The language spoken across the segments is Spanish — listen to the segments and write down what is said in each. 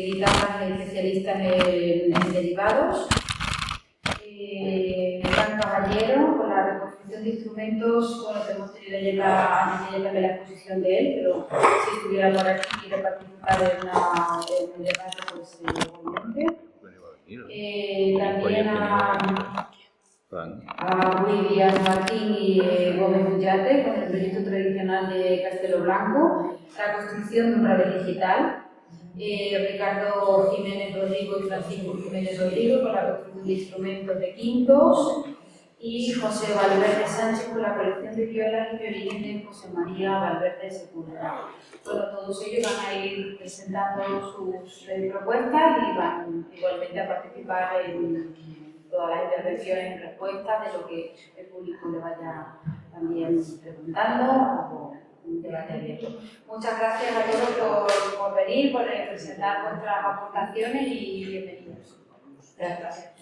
guitarras especialistas en derivados. Fran Caballero, con la reconstrucción de instrumentos, bueno, que hemos tenido ya también la exposición de él, pero si estuviera por aquí quiere participar en el debate, pues igualmente. También a Rui Díaz Martín y Gómez Bullate, con el proyecto tradicional de Castelo Blanco, la construcción de un rabel digital. Ricardo Jiménez Rodrigo y Francisco Jiménez Rodrigo con la construcción de instrumentos de quintos, y José Valverde Sánchez con la colección de violas y violines de José María Valverde Sepúlveda. Bueno, todos ellos van a ir presentando sus propuestas y van igualmente a participar en todas las intervenciones y respuestas de lo que el público le vaya también preguntando o un debate abierto. Muchas gracias a todos por venir, por presentar vuestras aportaciones y bienvenidos. Gracias.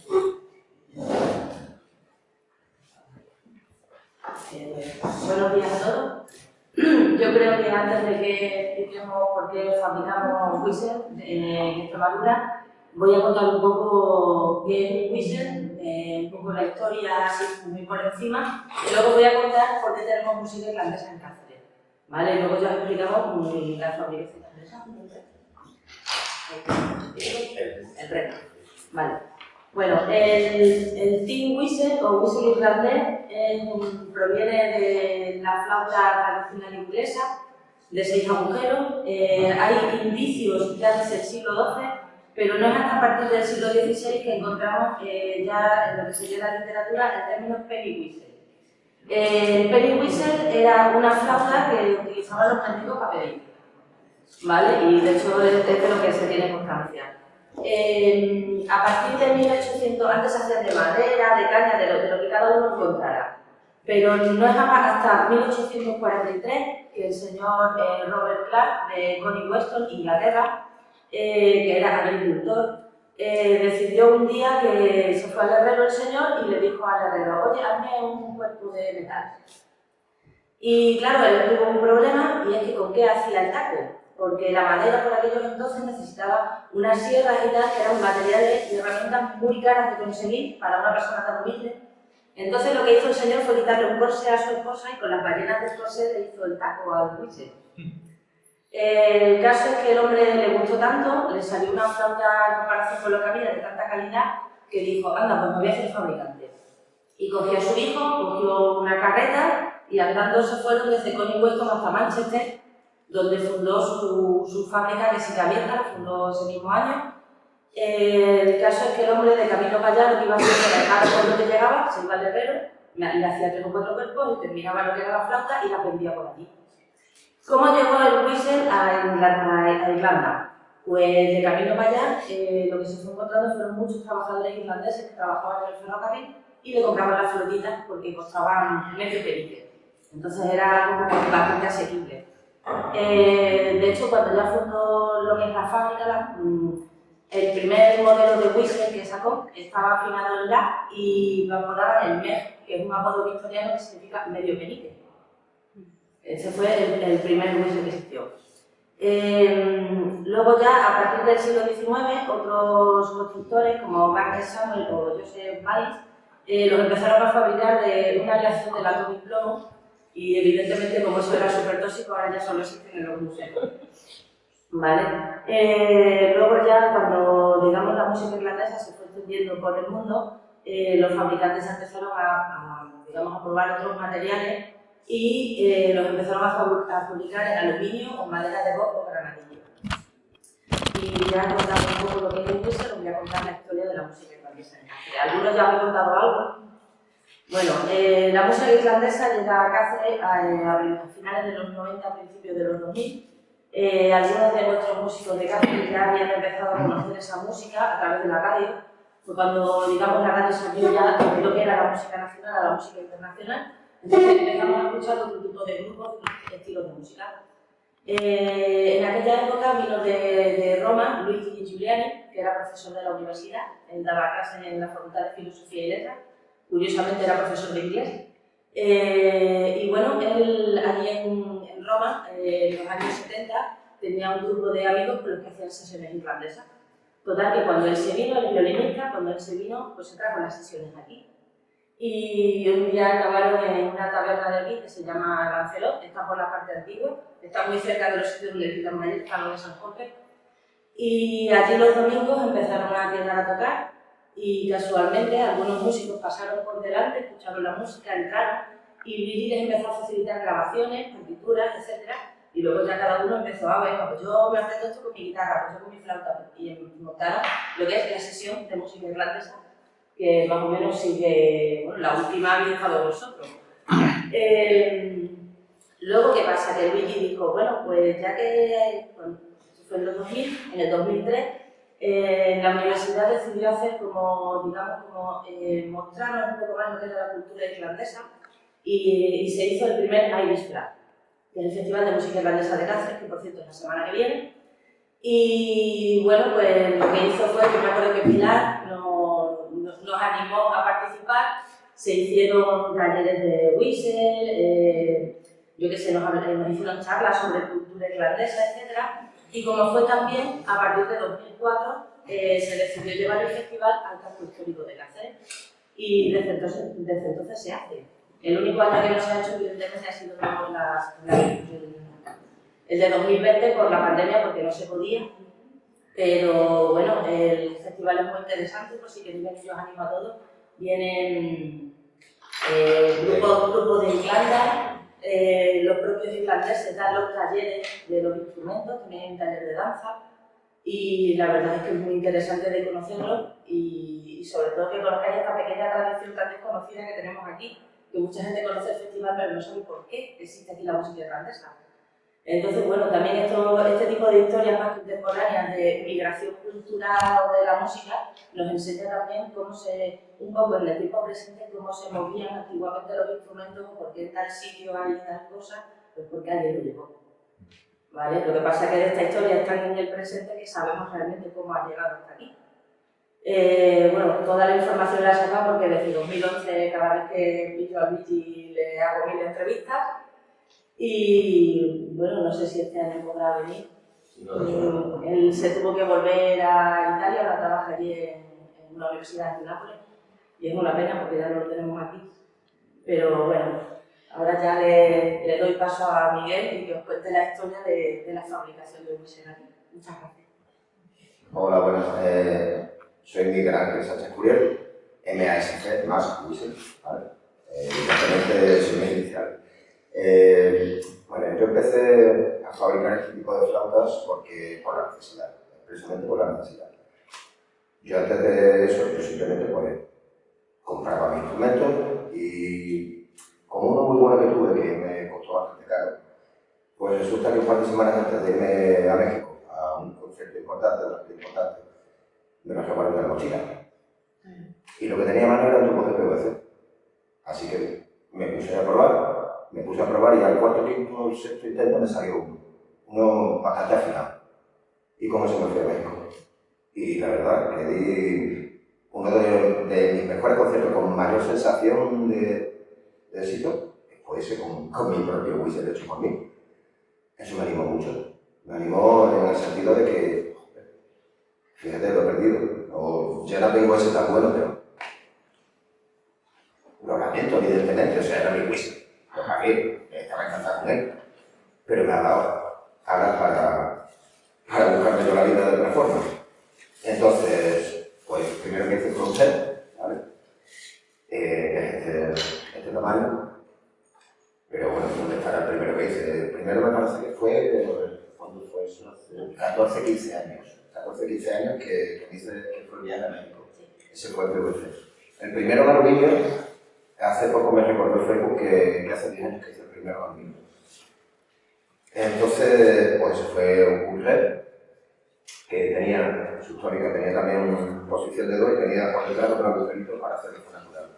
Buenos días a todos. Yo creo que antes de que expliquemos por qué fabricamos Whistle en Extremadura, voy a contar un poco qué es Whistle, un poco la historia así muy por encima, y luego voy a contar por qué tenemos música irlandesa en Cáceres, ¿vale? Y luego ya explicamos la fabricación irlandesa. El reto, ¿vale? Bueno, el Tin Whistle o Whistle irlandés proviene de la flauta tradicional inglesa de 6 agujeros. Hay indicios ya desde el siglo XII, pero no es hasta a partir del siglo XVI que encontramos ya en lo que se llama la literatura el término penny whistle. El penny whistle era una flauta que utilizaban los mendigos para pedir, ¿vale? Y de hecho es de lo que se tiene constancia. A partir de 1800, antes se hacían de madera, de caña, de lo que cada uno encontrara. Pero no es hasta 1843 que el señor Robert Clark de Connie Weston, Inglaterra, que era agricultor, decidió un día que se fue al herrero el señor y le dijo al herrero: oye, hazme un cuerpo de metal. Y claro, él tuvo un problema, y es que ¿con qué hacía el taco? Porque la madera por aquellos entonces necesitaba unas sierras y tal, que eran materiales y herramientas muy caras de conseguir para una persona tan humilde. Entonces lo que hizo el señor fue quitarle un corsé a su esposa y con las ballenas del corsé le hizo el taco al whistle. El caso es que el hombre le gustó tanto, le salió una flauta en comparación con lo que había de tanta calidad, que dijo: anda, pues me voy a hacer fabricante. Y cogió a su hijo, cogió una carreta y andando se fueron desde Connie Weston hasta Manchester, donde fundó su fábrica, que sigue abierta, la fundó ese mismo año. El caso es que el hombre de camino para allá lo que iba haciendo era dejar cuando que llegaba, se iba al herrero, le hacía 3 o 4 cuerpos y terminaba lo que era la flauta y la vendía por allí. ¿Cómo llegó el whistle a Irlanda? Pues de camino para allá lo que se fue encontrando fueron muchos trabajadores irlandeses que trabajaban en el ferrocarril y le compraban las flautitas porque costaban medio penique. Entonces era algo bastante asequible. De hecho, cuando ya fundó lo que es la fábrica, el primer modelo de whistle que sacó estaba afinado en La y lo apodaban el Meg, que es un apodo victoriano que significa medio penique. Ese fue el primer whistle que existió. Luego ya, a partir del siglo XIX, otros constructores como Marcus Samuel o Joseph Vallis los empezaron a fabricar de una aleación de latón y plomo, y evidentemente, como eso era súper tóxico, ahora ya solo existen en los museos. ¿Vale? Luego ya, cuando digamos la música irlandesa se fue extendiendo por el mundo, los fabricantes empezaron digamos, a probar otros materiales y los empezaron a fabricar en aluminio o madera de boj o granadillo. Y ya contando un poco lo que es el whistle, os voy a contar la historia de la música irlandesa en Cáceres. Algunos ya me han contado algo. Bueno, la música irlandesa llega a Cáceres a finales de los 90, a principios de los 2000. Algunos de nuestros músicos de Cáceres ya habían empezado a conocer esa música a través de la radio. Fue cuando, digamos, la radio salió ya de lo que era la música nacional a la música internacional. Entonces empezamos a escuchar otro tipo de grupos y estilos de música. En aquella época vino de Roma Luigi Giuliani, que era profesor de la universidad. Él daba clases en la Facultad de Filosofía y Letras. Curiosamente era profesor de inglés. Y bueno, él allí en Roma, en los años 70, tenía un grupo de amigos con los que hacían sesiones irlandesas. Total, que cuando él se vino, el violinista, cuando él se vino, pues se trajo las sesiones aquí. Y un día acabaron en una taberna de aquí que se llama Lancelot, está por la parte antigua, está muy cerca de los sitios donde quitan Mayer, está lo de San Jorge. Y allí los domingos empezaron a llegar a tocar y casualmente algunos músicos pasaron por delante, escucharon la música, entraron y Luigi les empezó a facilitar grabaciones, partituras, etc. Y luego ya cada uno empezó a ver, pues yo me aprendo esto con mi guitarra, pues yo con mi flauta, y montaron lo que es la sesión de música irlandesa, que más o menos sigue, bueno, la última habéis dejado vosotros. Luego, ¿qué pasa? Que Luigi dijo, bueno, pues ya que, bueno, eso fue en los 2000, en el 2003, la universidad decidió hacer como, digamos, como mostrarnos un poco más lo que era la cultura irlandesa y se hizo el primer Irish Flag, que es el Festival de Música Irlandesa de Cáceres, que por cierto es la semana que viene. Y bueno, pues lo que hizo fue que me acuerdo que Pilar nos animó a participar, se hicieron talleres de whistle, yo qué sé, nos hicieron charlas sobre cultura irlandesa, etc. Y como fue también, a partir de 2004, se decidió llevar el festival al casco histórico de Cáceres y desde entonces se hace. El único año que no se ha hecho, evidentemente, ha sido el de 2020 por la pandemia, porque no se podía. Pero bueno, el festival es muy interesante, por si queréis venir, yo os animo a todos. Vienen grupos de Irlanda, los propios irlandeses dan los talleres de los instrumentos, también taller de danza. Y la verdad es que es muy interesante de conocerlo y sobre todo que conozcáis esta pequeña tradición tan desconocida que tenemos aquí, que mucha gente conoce el festival pero no sabe por qué existe aquí la música irlandesa. Entonces, bueno, también este tipo de historias más contemporáneas de migración cultural o de la música nos enseña también cómo un poco en el tiempo presente, cómo se movían antiguamente los instrumentos, por qué en tal sitio hay tal cosa, pues porque alguien lo llevó. ¿Vale? Lo que pasa es que de esta historia están en el presente que sabemos realmente cómo ha llegado hasta aquí. Bueno, toda la información la he sacado porque desde 2011 cada vez que pillo a Luigi le hago 1000 entrevistas. Y bueno, no sé si este año podrá venir. Él se tuvo que volver a Italia, ahora trabaja allí en una universidad en Nápoles. Y es una pena porque ya no lo tenemos aquí. Pero bueno, ahora ya le doy paso a Miguel y que os cuente la historia de la fabricación de whisky aquí. Muchas gracias. Hola, buenas. Soy Miguel Ángel Sánchez Curiel, MASG más whisky, ¿vale? Exactamente soy mi inicial. Bueno, yo empecé a fabricar este tipo de flautas por la necesidad, precisamente por la necesidad. Yo antes de eso, yo simplemente pues, compraba mi instrumento y con uno muy bueno que tuve, que me costó bastante caro, pues resulta que un par de semanas antes de irme a México a un concierto importante, me lo recuerdo en la mochila. Y lo que tenía a mano era un tubo de PVC. Así que me puse a probar y al cuarto, quinto, el sexto intento me salió uno bastante afinado. Y como se me fue a México. Y la verdad que di uno de mis mejores conciertos con mayor sensación de éxito, fue ese con mi propio whistle hecho por mí. Eso me animó mucho. Me animó en el sentido de que, fíjate, lo he perdido. Ya no tengo ese tan bueno, pero lo lamento, evidentemente, o sea, era mi whistle. Lo pagué, estaba encantado con él, pero me ha dado ahora para buscarme yo la vida de otra forma. Entonces, pues primero que hice fue un set, ¿vale? Este tamaño, pero bueno, ¿dónde estará el primero que hice? El primero me parece que fue, ¿cuándo fue eso? Hace 14, 15 años. 14, 15 años que hice, que fue el viaje a México. Ese fue el PVC. El primero en aluminio, hace poco me recordó Facebook que hace 10 años que hice el primero en aluminio. Entonces, pues fue un Courret que tenía su tónica, tenía también una posición de do y tenía por detrás otro agujerito para hacerlo natural.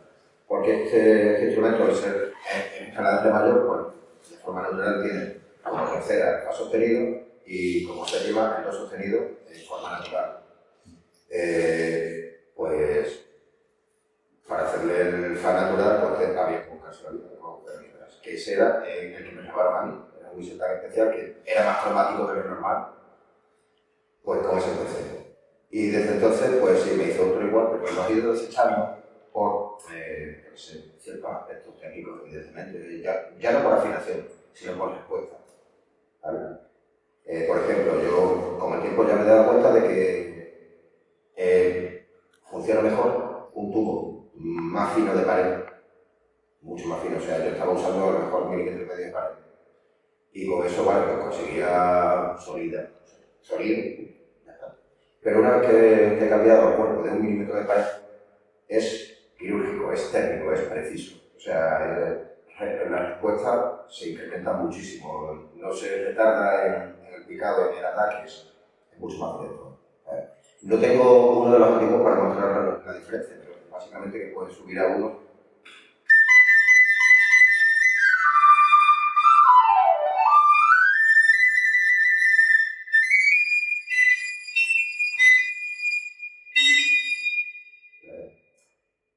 Porque este instrumento, al ser en escala de mayor, bueno, de forma natural tiene como tercera el fa sostenido y como se lleva el do sostenido de forma natural. Pues para hacerle el fa natural, pues había que buscarse la vida con agujeros, que ese era el que me llevaron a mí, era un whistle tan especial que era más cromático de lo normal, pues con ese empecé. Y desde entonces, pues sí, me hizo otro igual, pero lo he ido desechando por, no sé, ciertos aspectos técnicos, evidentemente, ya no por afinación, sino por respuesta. ¿Vale? Por ejemplo, yo con el tiempo ya me he dado cuenta de que funciona mejor un tubo más fino de pared, mucho más fino, o sea, yo estaba usando a lo mejor 1,5 milímetros de pared. Y con eso, vale, pues conseguía sólido, ya está. Pero una vez que he cambiado el cuerpo de 1 milímetro de pared, es quirúrgico, es técnico, es preciso. O sea, la respuesta se incrementa muchísimo, no se retarda en el picado, en el ataque, es mucho más directo. No tengo uno de los antiguos para mostrar la diferencia, pero básicamente que puedes subir a uno.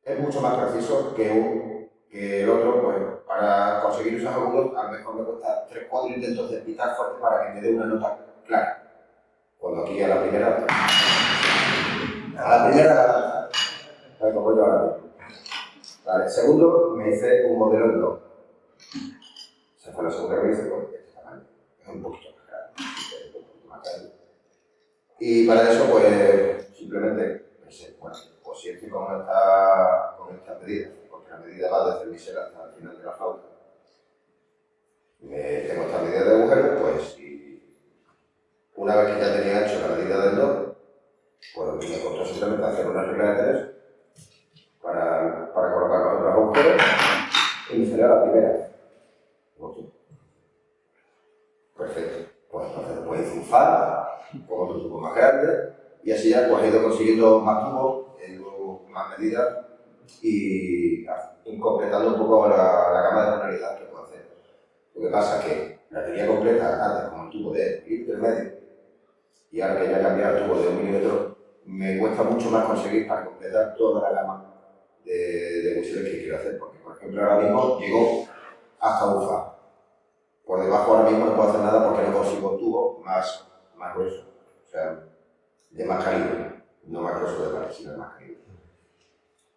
Es mucho más preciso que el otro, pues para conseguir esos agudos a lo mejor me cuesta 3 o 4 intentos de pitar fuerte para que me dé una nota clara. Cuando aquí a la primera la lanza. Como yo ahora mismo. Vale, el segundo me hice un modelo en dos. Esa fue la segunda que me hice porque este tamaño es un poquito más grande. Y para eso, pues simplemente pensé, bueno, pues si estoy con esta medida, porque la medida va desde el bisel hasta el final de la flauta, tengo esta medida de agujero, pues y una vez que ya tenía hecho la medida del do, pues me costó simplemente hacer una regla de 3 para colocar los otros agujeros y me salió la primera. Perfecto. Pues entonces después hice un fa con otro tubo más grande y así ya pues he ido consiguiendo más tubos, he ido más medidas y completando un poco la gama de tonalidades que puedo hacer. Lo que pasa es que la tenía completa antes con el tubo de intermedio y ahora que ya he cambiado el tubo de 1 milímetro me cuesta mucho más conseguir para completar toda la gama de whistles que quiero hacer, porque por ejemplo ahora mismo llego hasta un fa. Por debajo ahora mismo no puedo hacer nada porque no consigo un tubo más grueso, o sea, de más calibre, no más grueso de pared, sino de más calibre.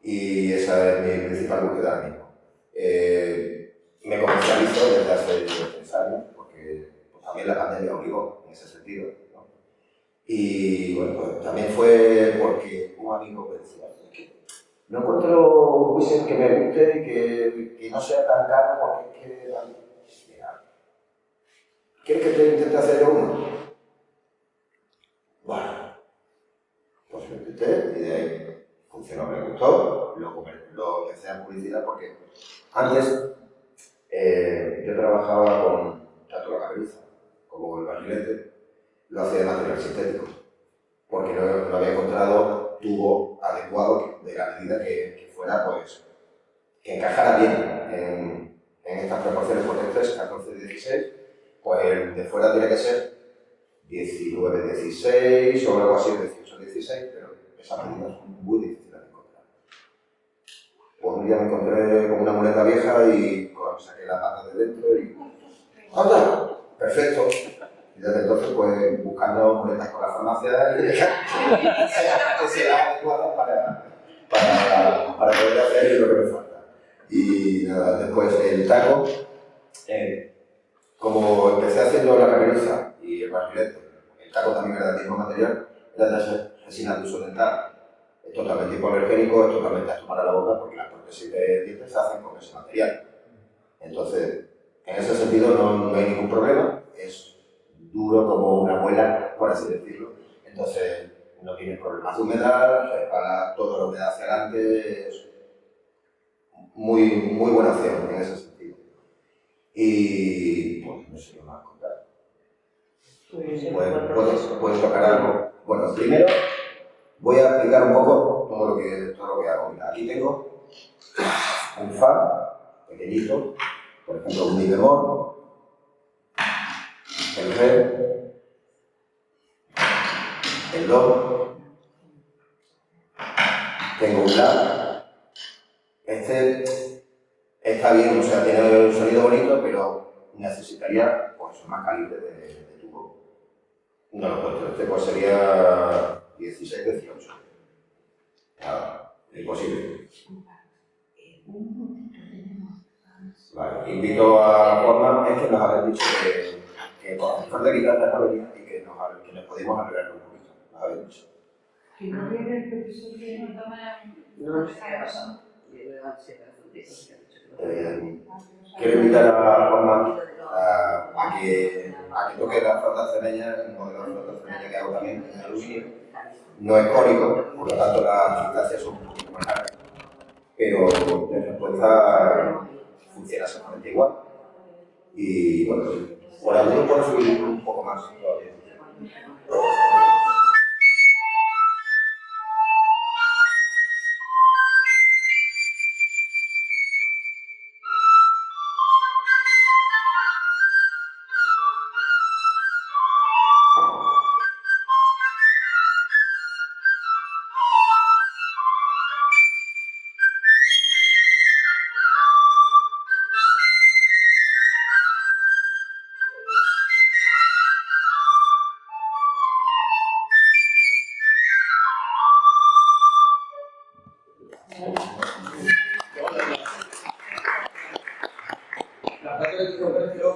Y esa es mi principal búsqueda ahora mismo. Me comercializo desde hace 3 años, porque pues, también la pandemia obligó en ese sentido, ¿no? Y bueno, pues también fue porque un amigo me decía, es que no encuentro un whistle que me guste y que no sea tan caro porque es que... Mira, ¿quieres que te intente hacer yo uno? Bueno, pues lo intenté y de ahí funcionó, me gustó, lo empecé a publicidad porque antes yo trabajaba con tanto la caperuza como el barrilete, lo hacía de material sintético, porque no había encontrado tubo adecuado de la medida que fuera, pues, que encajara bien en estas proporciones, porque este es 14-16, pues el de fuera tiene que ser 19-16 o algo así, 18-16, pero esas medidas son muy difíciles de encontrar. Pues un día me encontré con una muleta vieja y saqué la pata de dentro y... ¡Anda! ¡Perfecto! Y desde entonces, pues, buscando muletas con la farmacia que sean adecuadas para poder hacer lo que me falta. Y nada, después el taco, como empecé haciendo la caperuza y el barrilete, el taco también era del mismo material, era de resina de uso dental. Es totalmente hipoalergénico, es totalmente apto para la boca porque las prótesis de dientes se hacen con ese material. Entonces, en ese sentido no hay ningún problema, es duro como una muela, por así decirlo. Entonces, no tiene problemas de humedad, para toda la humedad hacia adelante, es muy buena opción en ese sentido. Y, pues, no sé qué más contar. ¿Puedes tocar algo? Bueno, primero voy a explicar un poco todo lo que hago. Mira, aquí tengo un fa pequeñito, por ejemplo, un mi bemol, el re, el do, tengo un la. Este está bien, o sea, tiene un sonido bonito, pero necesitaría pues, más calibre de tubo. No lo puesto. Este pues sería 16-18. Nada, imposible. Vale, invito a Juanma, es que nos habéis dicho que por falta de quitar la avería y que nos podíamos arreglar un poquito. Nos habéis dicho. Que no viene el profesor que no toma. No sé qué ha pasado. Quiero invitar a Juanma a que toque la flauta cenella, el modelo de flauta cenella que hago también en aluminio. No es cónico, por lo tanto las distancias son un poquito más largas, pero de respuesta funciona exactamente igual. Y bueno, por alguno puedo subir un poco más todavía.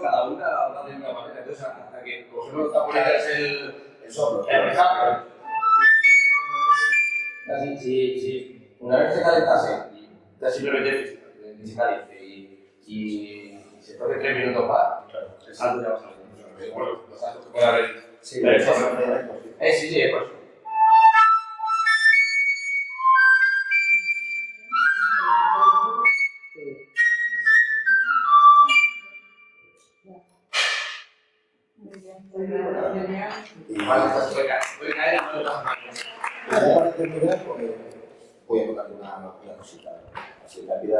Cada una habla de una manera, entonces hasta que cogemos los tambores el soplo, el mensaje. Así, si una vez se calentase y ya simplemente se caliente y se toque 3 minutos más, el salto ya va a salir. Bueno, los saltos que puede haber. Sí, sí, es por eso. Y puede caer en una para terminar, pues voy a tocar una cosita así rápida.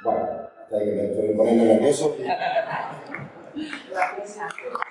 Bueno, hasta ahí que me estoy poniendo nervioso. Gracias.